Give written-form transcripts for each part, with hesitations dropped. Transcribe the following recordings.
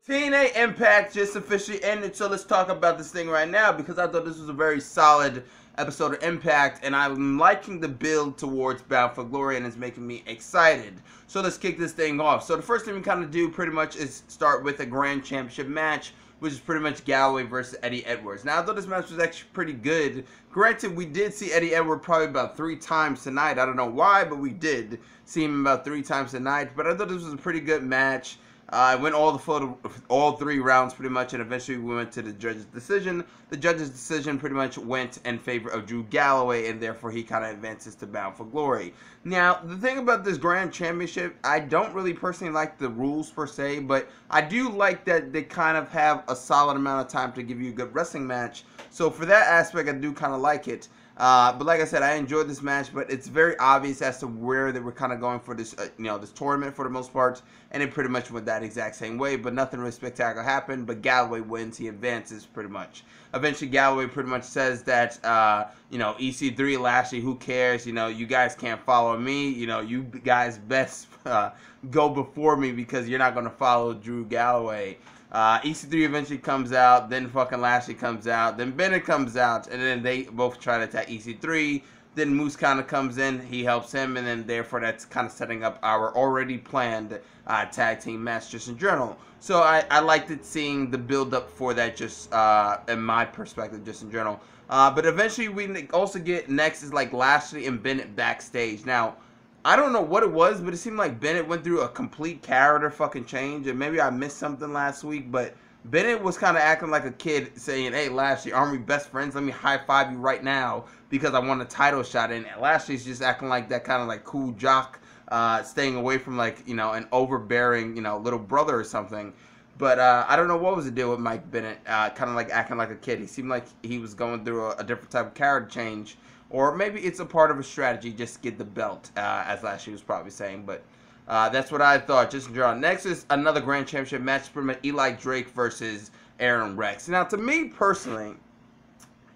TNA Impact just officially ended, so let's talk about this thing right now because I thought this was a very solid episode of Impact, and I'm liking the build towards Bound for Glory, and it's making me excited. So let's kick this thing off. So the first thing we kind of do pretty much is start with a Grand Championship match, which is pretty much Galloway versus Eddie Edwards. Now, I thought this match was actually pretty good. Granted, we did see Eddie Edwards probably about 3 times tonight. I don't know why, but we did see him about 3 times tonight. But I thought this was a pretty good match. I went all 3 rounds pretty much, and eventually we went to the judge's decision. The judge's decision pretty much went in favor of Drew Galloway, and therefore he kind of advances to Bound for Glory. Now, the thing about this Grand Championship, I don't really personally like the rules per se, but I do like that they kind of have a solid amount of time to give you a good wrestling match. So for that aspect, I do kind of like it. But like I said, I enjoyed this match, but it's very obvious as to where they were kind of going for this, this tournament for the most part, and it pretty much went that exact same way, but nothing really spectacular happened, but Galloway wins, he advances pretty much. Eventually, Galloway pretty much says that, EC3, Lashley, who cares, you guys can't follow me, you guys best go before me because you're not going to follow Drew Galloway. EC3 eventually comes out, then fucking Lashley comes out, then Bennett comes out, and then they both try to attack EC3. Then Moose kind of comes in, he helps him, and then therefore that's kind of setting up our already planned tag team match just in general. So I liked it seeing the build up for that just in my perspective just in general. But eventually we also get next is like Lashley and Bennett backstage. Now, I don't know what it was, but it seemed like Bennett went through a complete character fucking change, and maybe I missed something last week, but Bennett was kind of acting like a kid saying, hey, Lashley, aren't we best friends? Let me high-five you right now because I want a title shot. And Lashley's just acting like that kind of like cool jock, staying away from like, an overbearing, little brother or something. But I don't know what was the deal with Mike Bennett, kind of like acting like a kid. He seemed like he was going through a different type of character change. Or maybe it's a part of a strategy just to get the belt, as Lashley was probably saying. But that's what I thought. Just in general. Next is another Grand Championship match from Eli Drake versus Aaron Rex. Now, to me personally,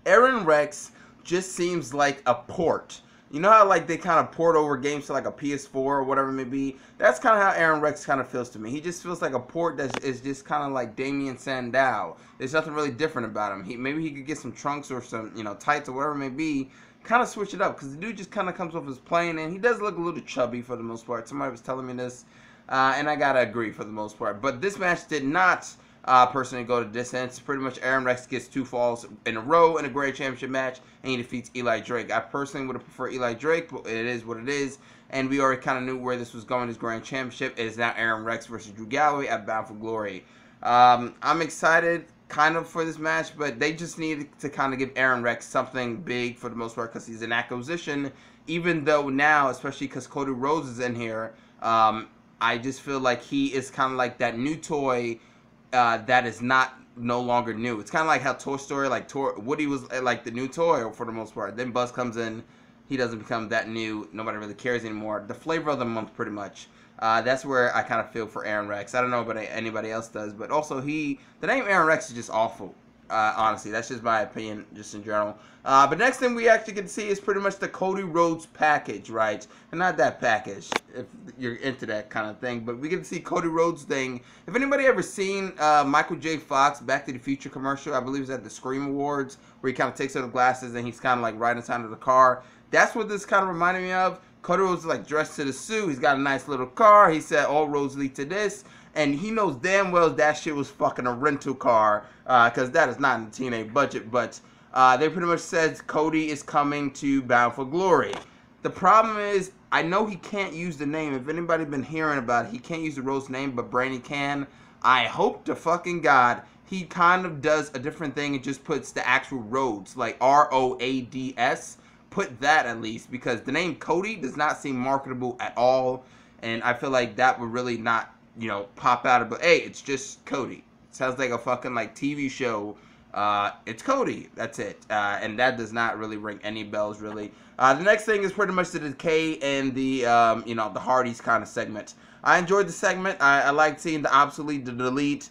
Aaron Rex just seems like a port. You know how like they kind of port over games to like a PS4 or whatever it may be? That's kind of how Aaron Rex kind of feels to me. He just feels like a port that is just kind of like Damien Sandow. There's nothing really different about him. Maybe he could get some trunks or some tights or whatever it may be. Kind of switch it up because the dude just kind of comes off as plain, and he does look a little chubby for the most part. Somebody was telling me this, and I gotta agree for the most part. But this match did not personally go to distance. Pretty much Aaron Rex gets 2 falls in a row in a Great Championship match, and he defeats Eli Drake. I personally would have preferred Eli Drake, but it is what it is, and we already kind of knew where this was going. This Grand Championship. It is now Aaron Rex versus Drew Galloway at Bound for Glory. I'm excited kind of for this match, but they just need to kind of give Aaron Rex something big for the most part because he's an acquisition, even though now, especially because Cody Rhodes is in here, I just feel like he is kind of like that new toy that is no longer new. It's kind of like how Toy Story, like Woody was like the new toy for the most part. Then Buzz comes in, he doesn't become that new, nobody really cares anymore. The flavor of the month pretty much. That's where I kind of feel for Aaron Rex. I don't know about anybody else does, but also the name Aaron Rex is just awful. Honestly, that's just my opinion, just in general. But next thing we actually get to see is pretty much the Cody Rhodes package, right? And not that package, if you're into that kind of thing. But we get to see Cody Rhodes thing. If anybody ever seen Michael J. Fox Back to the Future commercial, I believe it's at the Scream Awards, where he kind of takes off the glasses and he's kind of like riding inside of the car. That's what this kind of reminded me of. Cody Rhodes is like dressed to the suit. He's got a nice little car. He said all roads lead to this. And he knows damn well that shit was fucking a rental car. Because that is not in the TNA budget. But they pretty much said Cody is coming to Bound for Glory. The problem is, I know he can't use the name. If anybody been hearing about it, he can't use the Rhodes name, but Brady can. I hope to fucking God he kind of does a different thing and just puts the actual Rhodes. Like R-O-A-D-S. Put that at least, because the name Cody does not seem marketable at all, and I feel like that would really not, pop out. But hey, it's just Cody. It sounds like a fucking like TV show. It's Cody. That's it, and that does not really ring any bells really. The next thing is pretty much the Decay and the the Hardys kind of segment. I enjoyed the segment. I liked seeing the Obsolete, the Delete.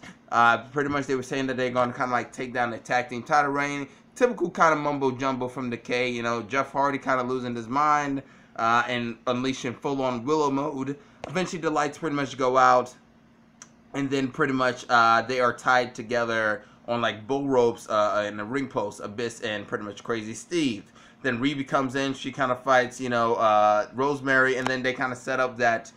Pretty much they were saying that they're going to kind of like take down the tag team title reign. Typical kind of mumbo jumbo from Decay, Jeff Hardy kind of losing his mind and unleashing full-on Willow mode. Eventually the lights pretty much go out. and then pretty much they are tied together on like bull ropes in the ring post, Abyss and pretty much Crazy Steve. Then Reby comes in, she kind of fights, you know, Rosemary, and then they kind of set up that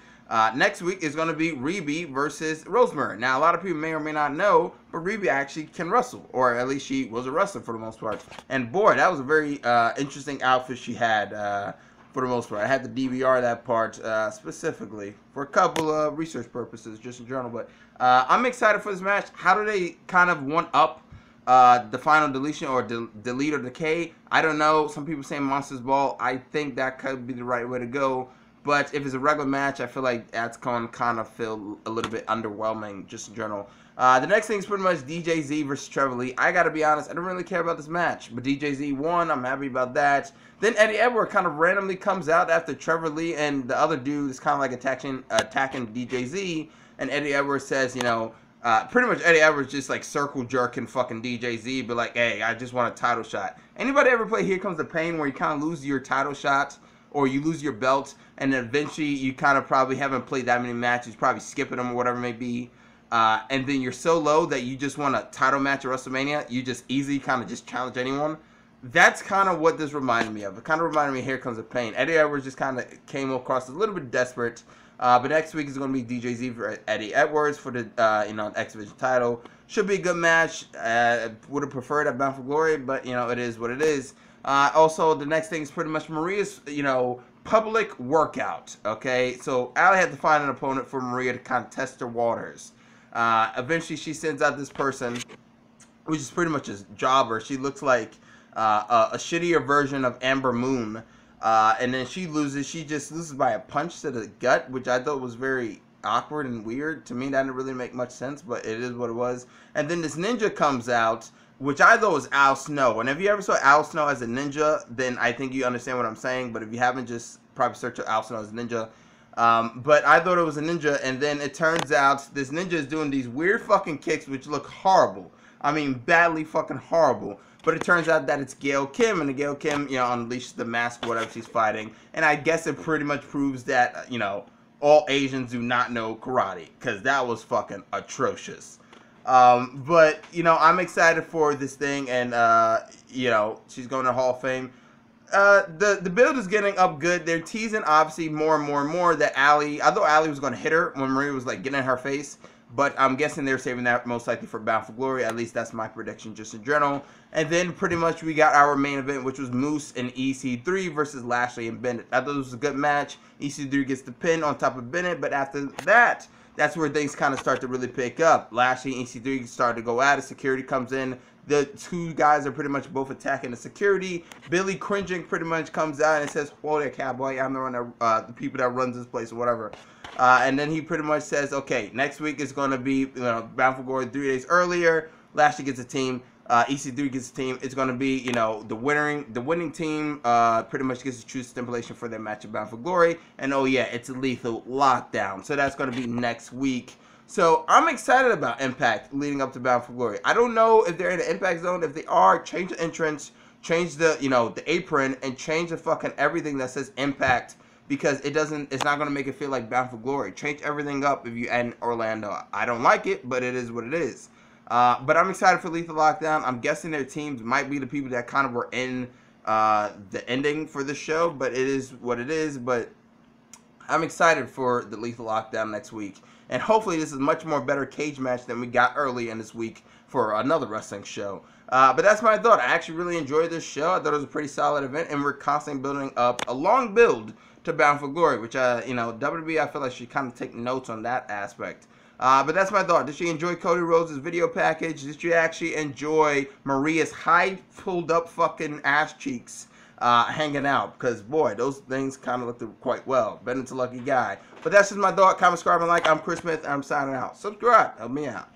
next week is going to be Reby versus Rosemary. Now, a lot of people may or may not know, but Reby actually can wrestle, or at least she was a wrestler for the most part. And boy, that was a very interesting outfit she had for the most part. I had the DVR of that part specifically for a couple of research purposes, just in general. But I'm excited for this match. How do they kind of one-up the final deletion or delete or decay? I don't know. Some people say Monsters Ball. I think that could be the right way to go. But if it's a regular match, I feel like that's going to kind of feel a little bit underwhelming, just in general. The next thing is pretty much DJZ versus Trevor Lee. I got to be honest, I don't really care about this match. But DJZ won. I'm happy about that. Then Eddie Edwards kind of randomly comes out after Trevor Lee and the other dude is kind of like attacking DJZ. And Eddie Edwards says, you know, pretty much Eddie Edwards just like circle jerking fucking DJZ, but like, hey, I just want a title shot. Anybody ever play Here Comes the Pain where you kind of lose your title shot or you lose your belt and then eventually you kind of probably haven't played that many matches, probably skipping them or whatever it may be, and then you're so low that you just want a title match at WrestleMania, you just easily kind of just challenge anyone? That's kind of what this reminded me of. It kind of reminded me of Here Comes the Pain. Eddie Edwards just kind of came across a little bit desperate. But next week is going to be DJZ for Eddie Edwards for the X Division title. Should be a good match. Would have preferred at Bound for Glory, but you know it is what it is. Also, the next thing is pretty much Maria's public workout. Okay, so Allie had to find an opponent for Maria to kind of test her waters. Eventually, she sends out this person, which is pretty much a jobber. She looks like a shittier version of Amber Moon. And then she loses. She just loses by a punch to the gut, which I thought was very awkward and weird. To me, that didn't really make much sense, but it is what it was. And then this ninja comes out, which I thought was Al Snow. And if you ever saw Al Snow as a ninja, then I think you understand what I'm saying. But if you haven't, just probably search Al Snow as a ninja. But I thought it was a ninja, and then it turns out this ninja is doing these weird fucking kicks, which look horrible. I mean, badly fucking horrible. But it turns out that it's Gail Kim, and Gail Kim, unleashes the mask, whatever she's fighting. And I guess it pretty much proves that, all Asians do not know karate, because that was fucking atrocious. But, I'm excited for this thing, and, she's going to Hall of Fame. The build is getting up good. They're teasing, obviously, more and more and more that Allie, I thought Allie was going to hit her when Maria was, like, getting in her face. But I'm guessing they're saving that most likely for Bound for Glory. At least that's my prediction just in general. And then pretty much we got our main event, which was Moose and EC3 versus Lashley and Bennett. I thought it was a good match. EC3 gets the pin on top of Bennett. But after that, that's where things kind of start to really pick up. Lashley and EC3 start to go at it. Security comes in. The two guys are pretty much both attacking the security. Billy cringing pretty much comes out and says, "Whoa there, cowboy. I'm the one that, the people that runs this place," or whatever. And then he pretty much says, okay, next week is going to be Bound for Glory 3 days earlier. Lashley gets a team. EC3 gets a team. It's going to be, the winning team pretty much gets to choose stipulation for their match at Bound for Glory. And oh yeah, it's a Lethal Lockdown. So that's going to be next week. So I'm excited about Impact leading up to Bound for Glory. I don't know if they're in the Impact Zone. If they are, change the entrance, change the, the apron, and change the fucking everything that says Impact. Because it's not going to make it feel like Bound for Glory. Change everything up if you end Orlando. I don't like it, but it is what it is. But I'm excited for Lethal Lockdown. I'm guessing their teams might be the people that kind of were in the ending for the show, but it is what it is. But I'm excited for the Lethal Lockdown next week. And hopefully this is a much more better cage match than we got early in this week for another wrestling show. But that's my thought. I actually really enjoyed this show. I thought it was a pretty solid event, and we're constantly building up a long build to Bound for Glory, which, WWE, I feel like should kind of take notes on that aspect. But that's my thought. Did you enjoy Cody Rhodes' video package? Did you actually enjoy Maria's high pulled up fucking ass cheeks hanging out? Because, boy, those things kind of looked quite well. Bennett's a lucky guy. But that's just my thought. Comment, subscribe, and like. I'm Chris Smith, and I'm signing out. Subscribe. Help me out.